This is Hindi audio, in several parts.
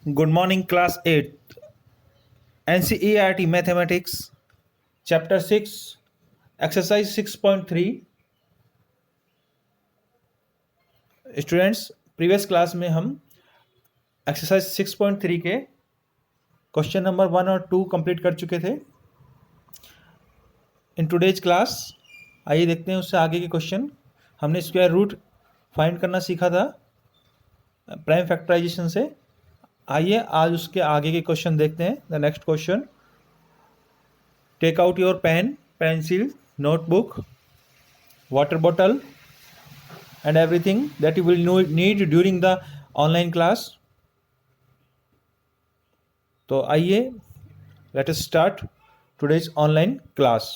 Good morning, class 8. NCERT Mathematics, Chapter 6, Exercise 6.3. Students, previous class में हम एक्सरसाइज 6.3 के क्वेश्चन नंबर 1 और 2 कंप्लीट कर चुके थे। इन टुडेज क्लास आइए देखते हैं उससे आगे के क्वेश्चन। हमने स्क्वायर रूट फाइंड करना सीखा था प्राइम फैक्टराइजेशन से। आइए आज उसके आगे के क्वेश्चन देखते हैं। The next question, take out your pen, pencil, notebook, water bottle and everything that you will need during the online class. तो आइए let us start today's online class.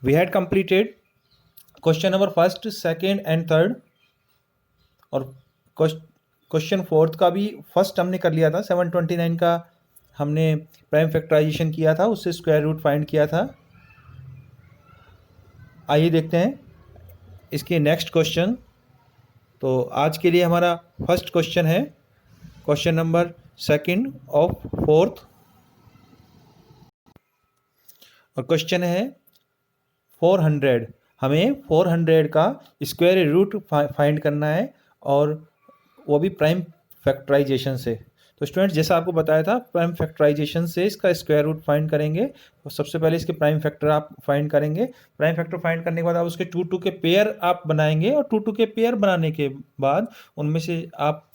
We had completed question number first, second and third, और क्वेश्चन फोर्थ का भी फर्स्ट हमने कर लिया था। 729 का हमने प्राइम फैक्टराइजेशन किया था, उससे स्क्वायर रूट फाइंड किया था। आइए देखते हैं इसके नेक्स्ट क्वेश्चन। तो आज के लिए हमारा फर्स्ट क्वेश्चन है question number second of fourth, और क्वेश्चन है 400। हमें 400 का स्क्वायर रूट फाइंड करना है, और वो भी प्राइम फैक्टराइजेशन से। तो स्टूडेंट्स, जैसा आपको बताया था, प्राइम फैक्टराइजेशन से इसका स्क्वायर रूट फाइंड करेंगे। तो सबसे पहले इसके प्राइम फैक्टर आप फाइंड करेंगे। प्राइम फैक्टर फाइंड करने के बाद आप उसके 2 के पेयर आप बनाएंगे, और 2 के पेयर बनाने के बाद उनमें से आप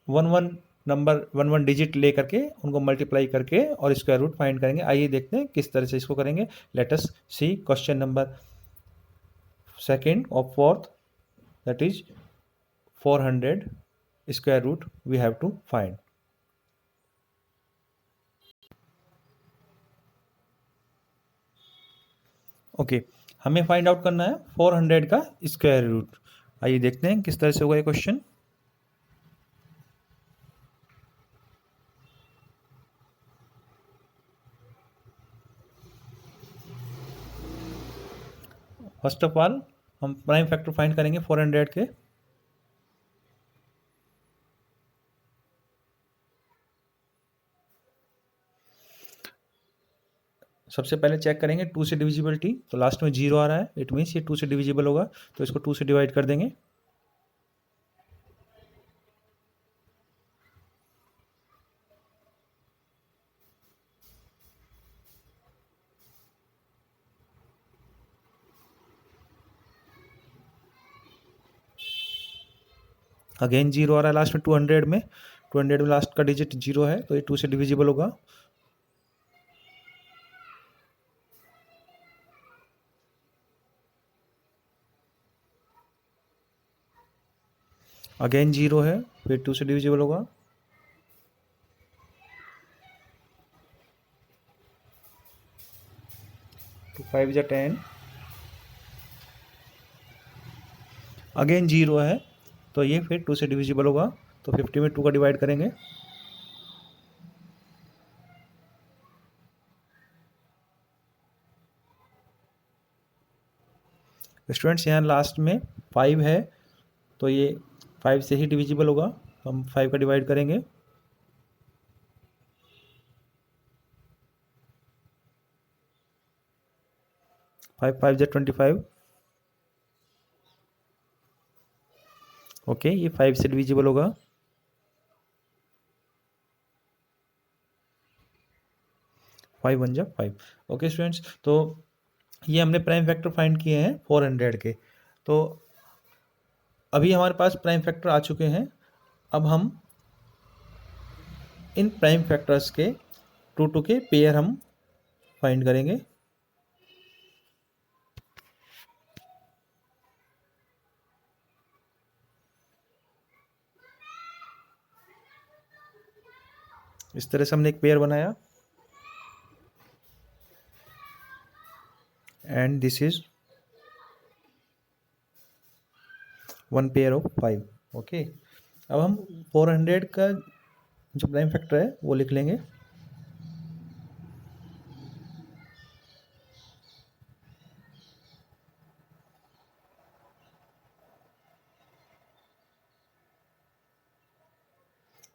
1 नंबर 1 डिजिट ले करके उनको मल्टीप्लाई करके और स्क्वायर रूट फाइंड करेंगे। आइए देखते हैं किस तरह से इसको करेंगे। Let us see question number second और fourth, that is 400 square root we have to find. Okay, हमें फाइंड आउट करना है 400 का स्क्वायर रूट। आइए देखते हैं किस तरह से होगा ये क्वेश्चन। फर्स्ट ऑफ ऑल हम प्राइम फैक्टर फाइंड करेंगे 400 के। सबसे पहले चेक करेंगे 2 से डिविजिबिलिटी। तो लास्ट में 0 आ रहा है, इट मीन्स ये 2 से डिविजिबल होगा, तो इसको 2 से डिवाइड कर देंगे। अगेन 0 आ रहा है लास्ट में 200 में। 200 में लास्ट का डिजिट 0 है, तो ये 2 से डिविजिबल होगा। अगेन 0 है, फिर 2 से डिविजिबल होगा। तो 5 या 10। अगेन 0 है, तो ये फिर 2 से डिविजिबल होगा। तो 50 में 2 का डिवाइड करेंगे। स्टूडेंट्स, यहाँ लास्ट में 5 है, तो ये 5 से ही डिविजिबल होगा, तो हम 5 का डिवाइड करेंगे। फाइव 5 या 25। ओके, ये 5 से डिविजिबल होगा। फाइव 1 जा 5। ओके स्टूडेंट्स, तो ये हमने प्राइम फैक्टर फाइंड किए हैं 400 के। तो अभी हमारे पास प्राइम फैक्टर आ चुके हैं। अब हम इन प्राइम फैक्टर्स के 2 के पेयर हम फाइंड करेंगे। इस तरह से हमने एक पेयर बनाया, and this is 1 pair of 5। Okay, अब हम 400 का जो प्राइम फैक्टर है वो लिख लेंगे।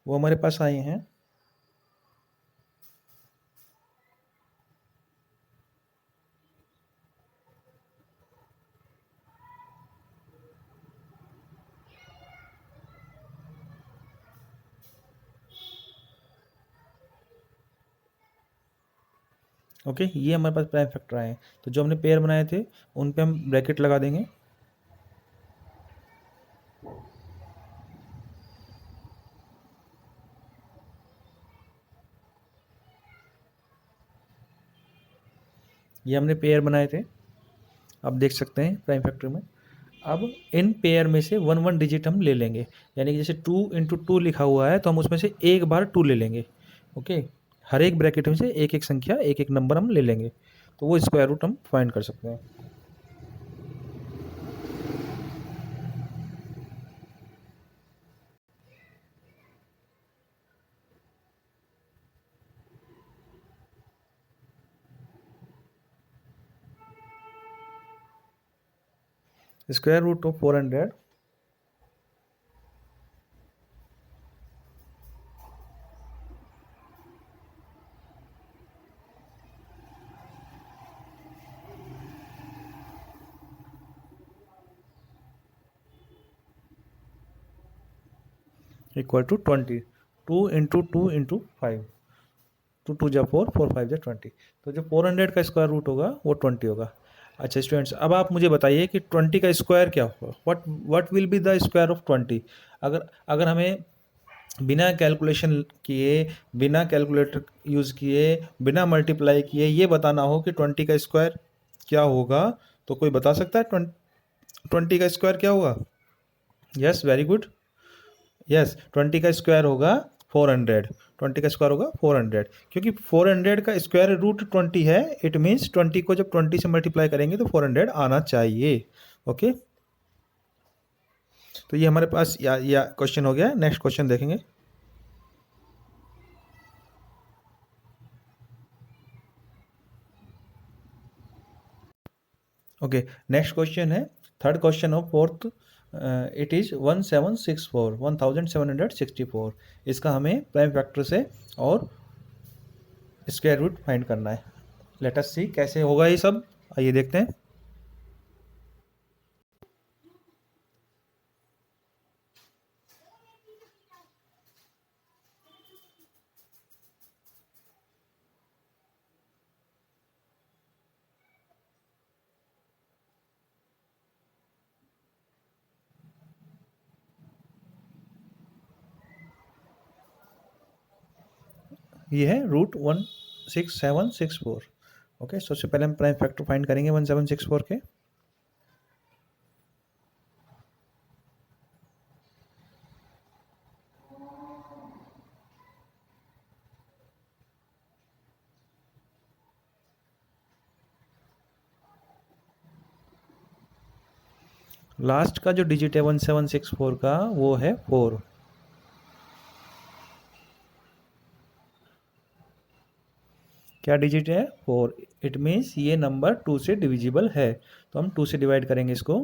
वो हमारे पास आए हैं। ओके, ये हमारे पास प्राइम फैक्टर आए हैं। तो जो हमने पेयर बनाए थे उन पे हम ब्रैकेट लगा देंगे। ये हमने पेयर बनाए थे, आप देख सकते हैं प्राइम फैक्टर में। अब इन पेयर में से वन वन डिजिट हम ले लेंगे, यानी कि जैसे 2 × 2 लिखा हुआ है तो हम उसमें से एक बार 2 ले लेंगे। ओके, हर एक ब्रैकेट में से एक एक संख्या, एक एक नंबर हम ले लेंगे, तो वो स्क्वायर रूट हम फाइंड कर सकते हैं। Square root of 400 equal to 20। 2 × 2 × 5, 2 × 2 = 4, 4 × 5 = 20। तो जो 400 का स्क्वायर रूट होगा वो 20 होगा। अच्छा स्टूडेंट्स, अब आप मुझे बताइए कि 20 का स्क्वायर क्या होगा। What will be the square of 20। अगर अगर हमें बिना कैलकुलेशन किए, बिना कैलकुलेटर यूज़ किए, बिना मल्टीप्लाई किए ये बताना हो कि 20 का स्क्वायर क्या होगा, तो कोई बता सकता है 20 का स्क्वायर क्या होगा? Yes, very good. यस, 20 का स्क्वायर होगा 400। 20 का स्क्वायर होगा 400, क्योंकि 400 का स्क्वायर रूट 20 है। इट मीन्स 20 को जब 20 से मल्टीप्लाई करेंगे तो 400 आना चाहिए। ओके, तो ये हमारे पास या क्वेश्चन हो गया। नेक्स्ट क्वेश्चन देखेंगे। ओके, नेक्स्ट क्वेश्चन है third question of fourth. It is 1764, 1764। इसका हमें प्राइम फैक्टर से और स्क्वायर रूट फाइंड करना है। लेट अस सी कैसे होगा ये सब, आइए देखते हैं। ये है √16764। ओके, सबसे पहले हम प्राइम फैक्टर फाइंड करेंगे 1764 के। लास्ट का जो डिजिट है 1764 का वो है 4। क्या डिजिट है? 4। इट मीन्स ये नंबर 2 से डिविजिबल है, तो हम 2 से डिवाइड करेंगे इसको।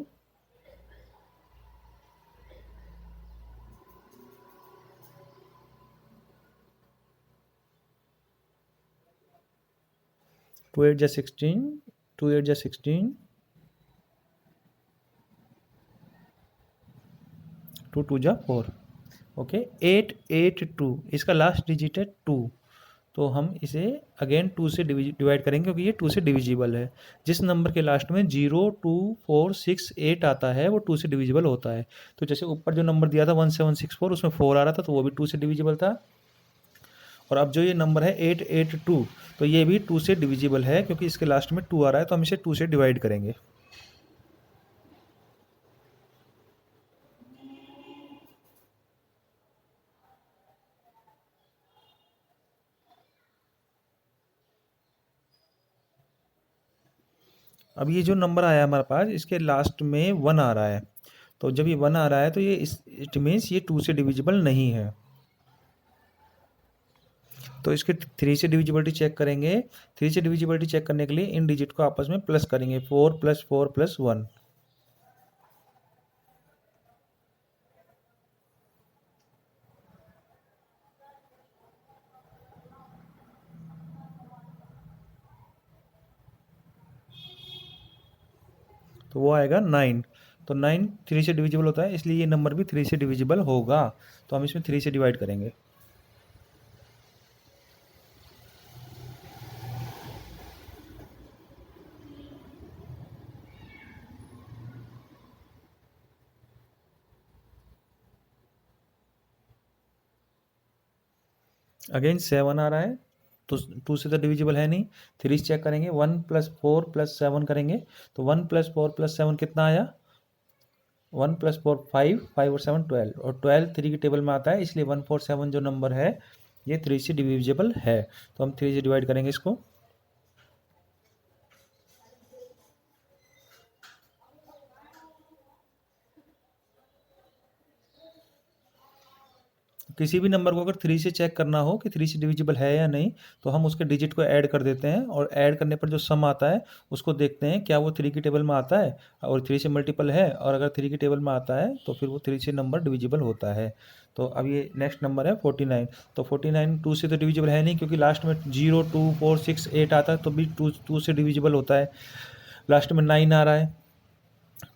टू 8 = 16, 2 8 = 16, 2 2 = 4। ओके, 882 इसका लास्ट डिजिट है 2, तो हम इसे अगेन 2 से डिवाइड करेंगे, क्योंकि ये 2 से डिविजिबल है। जिस नंबर के लास्ट में 0 2 4 6 8 आता है वो 2 से डिविजिबल होता है। तो जैसे ऊपर जो नंबर दिया था 1764, उसमें 4 आ रहा था तो वो भी 2 से डिविजिबल था। और अब जो ये नंबर है 882, तो ये भी 2 से डिविजिबल है, क्योंकि इसके लास्ट में 2 आ रहा है, तो हम इसे 2 से डिवाइड करेंगे। अब ये जो नंबर आया हमारे पास, इसके लास्ट में 1 आ रहा है, तो जब ये 1 आ रहा है तो ये इट मीन्स ये 2 से डिविजिबल नहीं है। तो इसके 3 से डिविजिबिलिटी चेक करेंगे। 3 से डिविजिबिलिटी चेक करने के लिए इन डिजिट को आपस में प्लस करेंगे, 4 + 4 + 1। तो वो आएगा 9। तो 9 3 से डिविजिबल होता है, इसलिए ये नंबर भी 3 से डिविजिबल होगा। तो हम इसमें 3 से डिवाइड करेंगे। अगेन 7 आ रहा है, तो 2 से तो डिविजिबल है नहीं। 3 से चेक करेंगे, 1 + 4 + 7 करेंगे, तो 1 + 4 + 7 कितना आया? 1 + 4 5, 5 और 7 12, और 12 3 की टेबल में आता है, इसलिए 147 जो नंबर है ये 3 से डिविजिबल है। तो हम 3 से डिवाइड करेंगे इसको। किसी भी नंबर को अगर 3 से चेक करना हो कि 3 से डिविजिबल है या नहीं, तो हम उसके डिजिट को ऐड कर देते हैं, और ऐड करने पर जो सम आता है उसको देखते हैं क्या वो 3 की टेबल में आता है और 3 से मल्टीपल है, और अगर 3 की टेबल में आता है तो फिर वो 3 से नंबर डिविजिबल होता है। तो अब ये नेक्स्ट नंबर है 49। तो 49 2 से तो डिविजिबल है नहीं, क्योंकि लास्ट में 0 2 4 6 8 आता है, तो भी 2 से डिविजिबल होता है। लास्ट में 9 आ रहा है,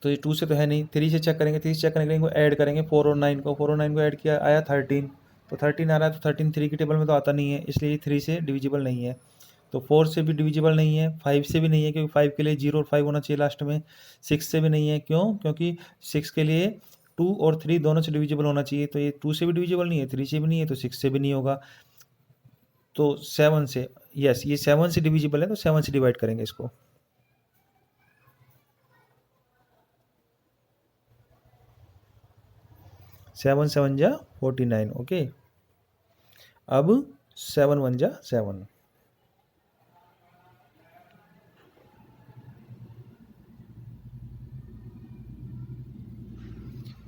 तो ये 2 से तो है नहीं। 3 से चेक करेंगे, 3 से चेक करने के लिए इनको ऐड करेंगे, 4 और 9 को, 4 और 9 को ऐड किया, आया 13। तो 13 आ रहा है, तो 13 3 की टेबल में तो आता नहीं है, इसलिए ये 3 से डिविजिबल नहीं है। तो 4 से भी डिविजिबल नहीं है, 5 से भी नहीं है, क्योंकि 5 के लिए 0 और 5 होना चाहिए लास्ट में। 6 से भी नहीं है, क्यों? क्योंकि 6 के लिए 2 और 3 दोनों से डिविजिबल होना चाहिए, तो ये 2 से भी डिविजिबल नहीं है, 3 से भी नहीं है, तो 6 से भी नहीं होगा। तो 7 से, यस ये 7 से डिविजिबल है, तो 7 से डिवाइड करेंगे इसको। 7 7 जा 49, ओके। अब 7 1 जा 7।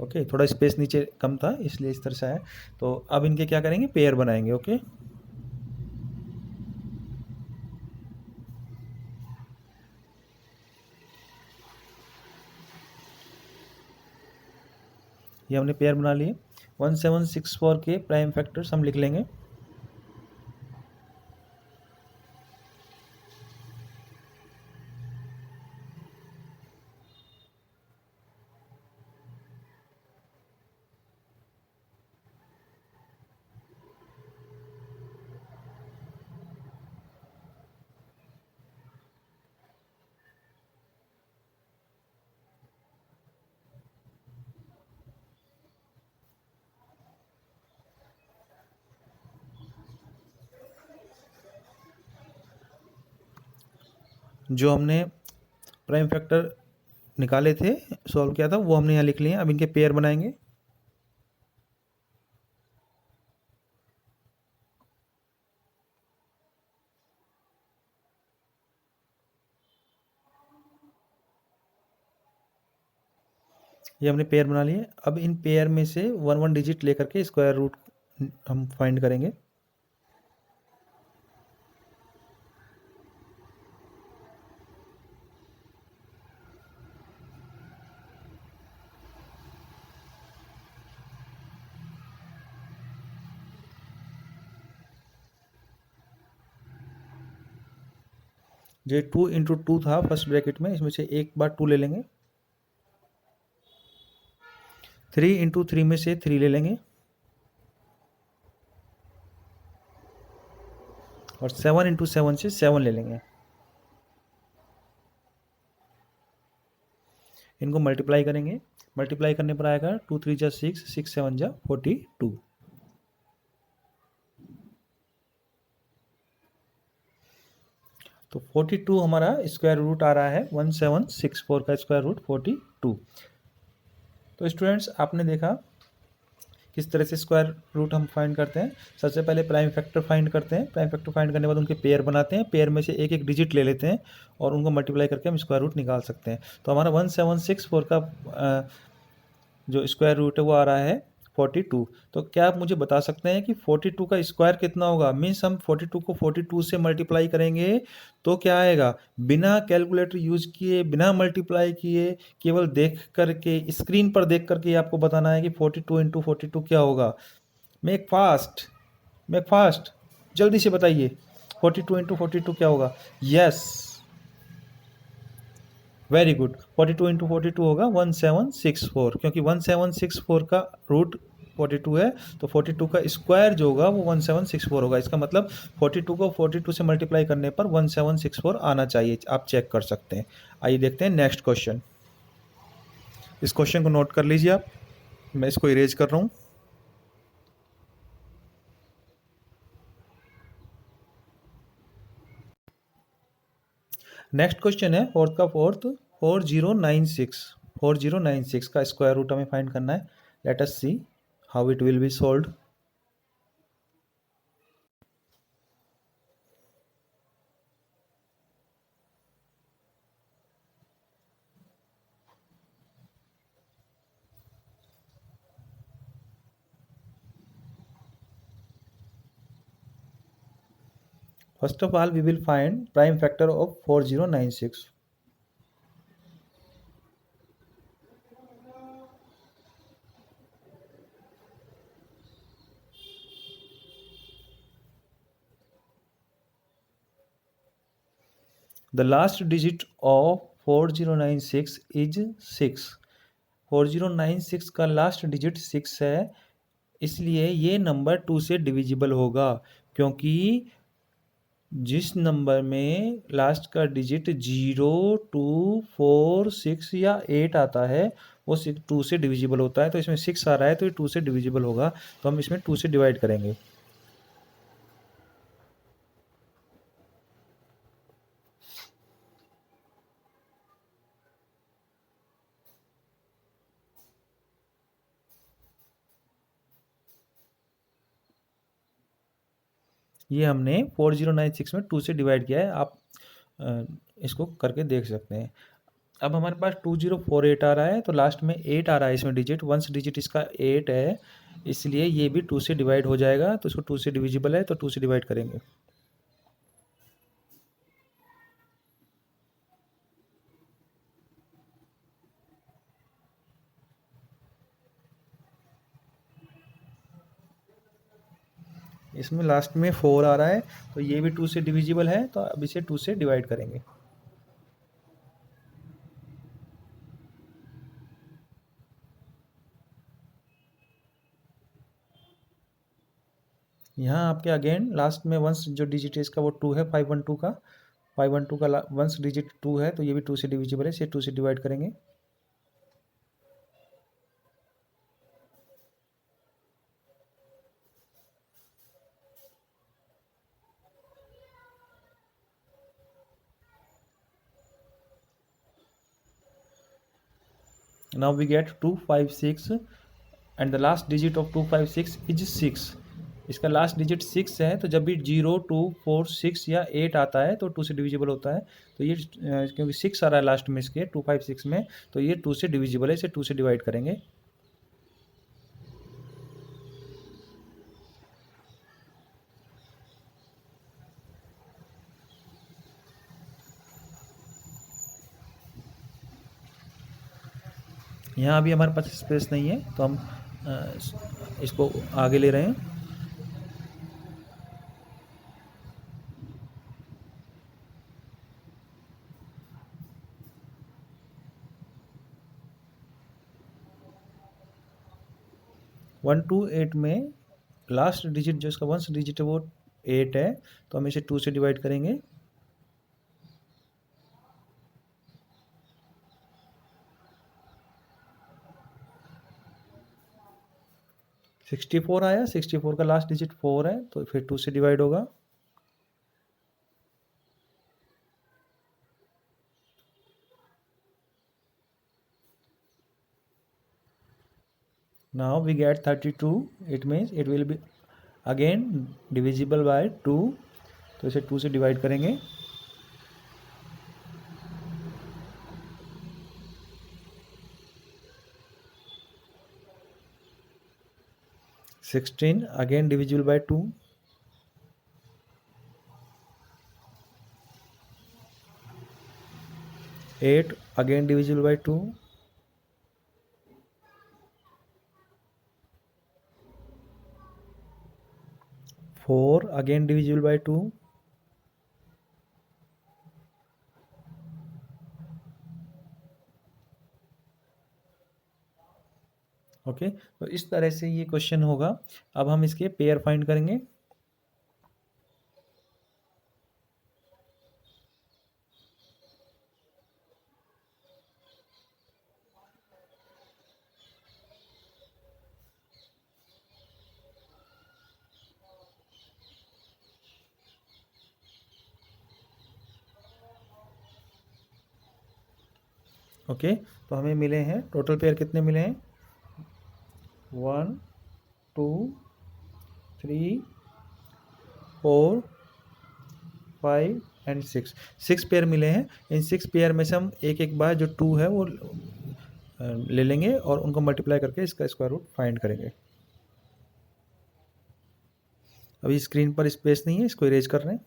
ओके, थोड़ा स्पेस नीचे कम था इसलिए इस तरह से है। तो अब इनके क्या करेंगे, पेयर बनाएंगे। ओके, ये हमने पेयर बना लिए। 1764 के प्राइम फैक्टर्स हम लिख लेंगे। जो हमने प्राइम फैक्टर निकाले थे, सॉल्व किया था, वो हमने यहाँ लिख लिए। अब इनके पेयर बनाएंगे। ये हमने पेयर बना लिए। अब इन पेयर में से 1 1 डिजिट लेकर के स्क्वायर रूट हम फाइंड करेंगे। जो 2 इंटू 2 था फर्स्ट ब्रैकेट में, इसमें से एक बार 2 ले लेंगे। 3 इंटू 3 में से 3 ले लेंगे, और 7 इंटू 7 से 7 ले लेंगे। इनको मल्टीप्लाई करेंगे। मल्टीप्लाई करने पर आएगा 2 3 जा 6, 6 7 जा 42। तो 42 हमारा स्क्वायर रूट आ रहा है, 1764 का स्क्वायर रूट 42। तो स्टूडेंट्स, आपने देखा किस तरह से स्क्वायर रूट हम फाइंड करते हैं। सबसे पहले प्राइम फैक्टर फाइंड करते हैं। प्राइम फैक्टर फाइंड करने के बाद उनके पेयर बनाते हैं। पेयर में से एक एक डिजिट ले लेते हैं और उनको मल्टीप्लाई करके हम स्क्वायर रूट निकाल सकते हैं। तो हमारा 1764 का जो स्क्वायर रूट है वो आ रहा है 42। तो क्या आप मुझे बता सकते हैं कि 42 का स्क्वायर कितना होगा? मीन्स हम 42 को 42 से मल्टीप्लाई करेंगे तो क्या आएगा? बिना कैलकुलेटर यूज किए, बिना मल्टीप्लाई किए, केवल देख करके, स्क्रीन पर देख करके आपको बताना है कि 42 इंटू 42 क्या होगा। मेक फास्ट, मेक फास्ट, जल्दी से बताइए 42 इंटू 42 क्या होगा। Yes, very good. 42 इंटू 42 होगा 1764, क्योंकि 1764 का रूट 42 है, तो 42 का स्क्वायर जो होगा वो 1764 होगा। इसका मतलब 42 को 42 से मल्टीप्लाई करने पर 1764 आना चाहिए। आप चेक कर सकते हैं। आइए देखते हैं नेक्स्ट क्वेश्चन। इस क्वेश्चन को नोट कर लीजिए आप, मैं इसको इरेज कर रहा हूँ। नेक्स्ट क्वेश्चन है फोर्थ का फोर्थ, 4096। 4096 का स्क्वायर रूट हमें फाइंड करना है। Late us see how it will be solved. First of all, we will find prime factor of 4096. The last digit of 4096 is 6. 4096 का लास्ट डिजिट 6 है, इसलिए ये नंबर 2 से डिविजिबल होगा, क्योंकि जिस नंबर में लास्ट का डिजिट 0, 2, 4, 6 या 8 आता है वो 2 से डिविजिबल होता है। तो इसमें 6 आ रहा है तो ये 2 से डिविजिबल होगा, तो हम इसमें 2 से डिवाइड करेंगे। ये हमने 4096 में 2 से डिवाइड किया है, आप इसको करके देख सकते हैं। अब हमारे पास 2048 आ रहा है, तो लास्ट में 8 आ रहा है इसमें डिजिट, वंस डिजिट इसका 8 है, इसलिए ये भी 2 से डिवाइड हो जाएगा। तो इसको 2 से डिविजिबल है तो 2 से डिवाइड करेंगे। इसमें लास्ट में 4 आ रहा है, तो ये भी 2 से डिविजिबल है, तो अब इसे 2 से डिवाइड करेंगे। यहाँ आपके अगेन लास्ट में वंस जो डिजिट है इसका वो 2 है, 512 का। 512 का वंस डिजिट 2 है, तो ये भी 2 से डिविजिबल है, इसे 2 से डिवाइड करेंगे। Now we get 256 and the last digit of 256 is 6. इसका लास्ट डिजिट 6 है, तो जब भी 0, 2, 4, 6 या 8 आता है तो 2 से डिविजिबल होता है। तो ये क्योंकि 6 आ रहा है लास्ट में इसके 256 में, तो ये 2 से डिविजिबल है, इसे 2 से डिवाइड करेंगे। यहाँ अभी हमारे पास स्पेस नहीं है, तो हम इसको आगे ले रहे हैं। वन टू एट में लास्ट डिजिट जो इसका वंस डिजिट है वो 8 है, तो हम इसे 2 से डिवाइड करेंगे। सिक्सटी फोर आया, 64 का लास्ट डिजिट 4 है, तो फिर 2 से डिवाइड होगा। Now we get 32, it means it will be again divisible by 2, तो इसे 2 से डिवाइड करेंगे। Sixteen again divisible by 2, 8 again divisible by 2, 4 again divisible by 2, 2 4 again divisible by 2, okay, तो इस तरह से ये क्वेश्चन होगा। अब हम इसके पेयर फाइंड करेंगे। ओके, तो हमें मिले हैं टोटल पेयर कितने मिले हैं? 1 2 3 4 5 एंड 6 पेयर मिले हैं। इन 6 पेयर में से हम एक एक बार जो 2 है वो ले लेंगे और उनको मल्टीप्लाई करके इसका स्क्वायर रूट फाइंड करेंगे। अभी स्क्रीन पर स्पेस नहीं है, इसको इरेज कर रहे हैं।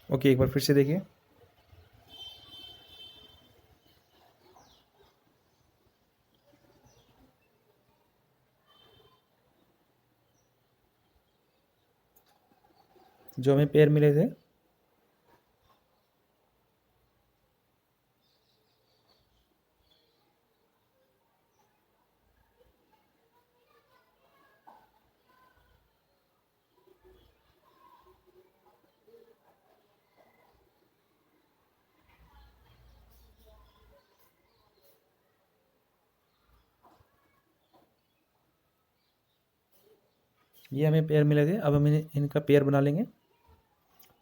ओके, एक बार फिर से देखिए। जो हमें पेयर मिले थे, ये हमें पेयर मिले थे। अब हम इनका पेयर बना लेंगे,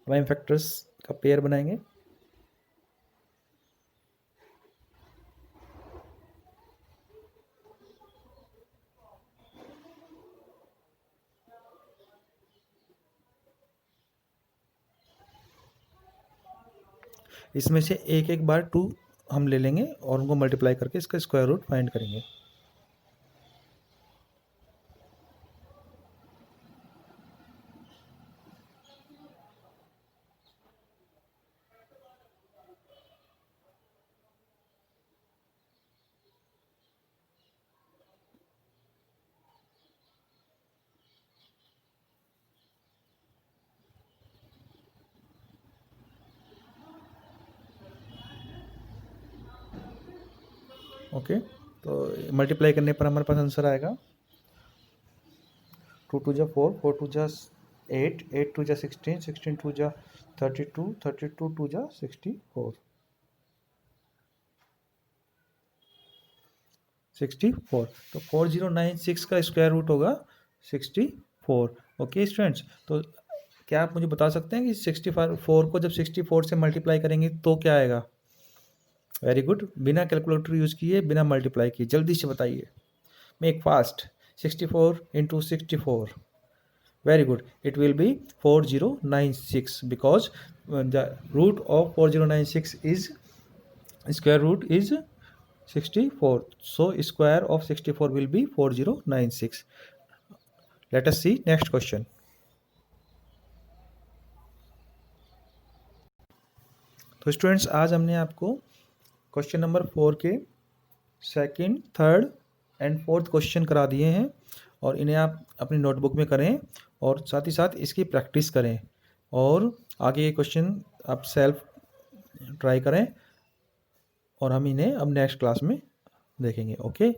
प्राइम फैक्टर्स का पेयर बनाएंगे। इसमें से एक एक बार 2 हम ले लेंगे और उनको मल्टीप्लाई करके इसका स्क्वायर रूट फाइंड करेंगे। ओके, तो मल्टीप्लाई करने पर हमारे पास आंसर आएगा 2 2 जा 4, 4 2 जा 8, 8 2 जा 16, 16 2 जा 32, 32 2 जा 64, 64। तो 4096 का स्क्वायर रूट होगा 64। ओके स्टूडेंट्स, तो क्या आप मुझे बता सकते हैं कि 64 को जब 64 से मल्टीप्लाई करेंगे तो क्या आएगा? वेरी गुड, बिना कैलकुलेटर यूज़ किए, बिना मल्टीप्लाई किए, जल्दी से बताइए। Make fast. 64 into 64, very good, it will be 4096 because the root of 4096 is square root is 64, so square of 64 will be 4096. Let us see next question. तो स्टूडेंट्स, आज हमने आपको क्वेश्चन नंबर 4 के second, third and fourth question करा दिए हैं और इन्हें आप अपनी नोटबुक में करें और साथ ही साथ इसकी प्रैक्टिस करें और आगे के क्वेश्चन आप सेल्फ ट्राई करें और हम इन्हें अब नेक्स्ट क्लास में देखेंगे। ओके।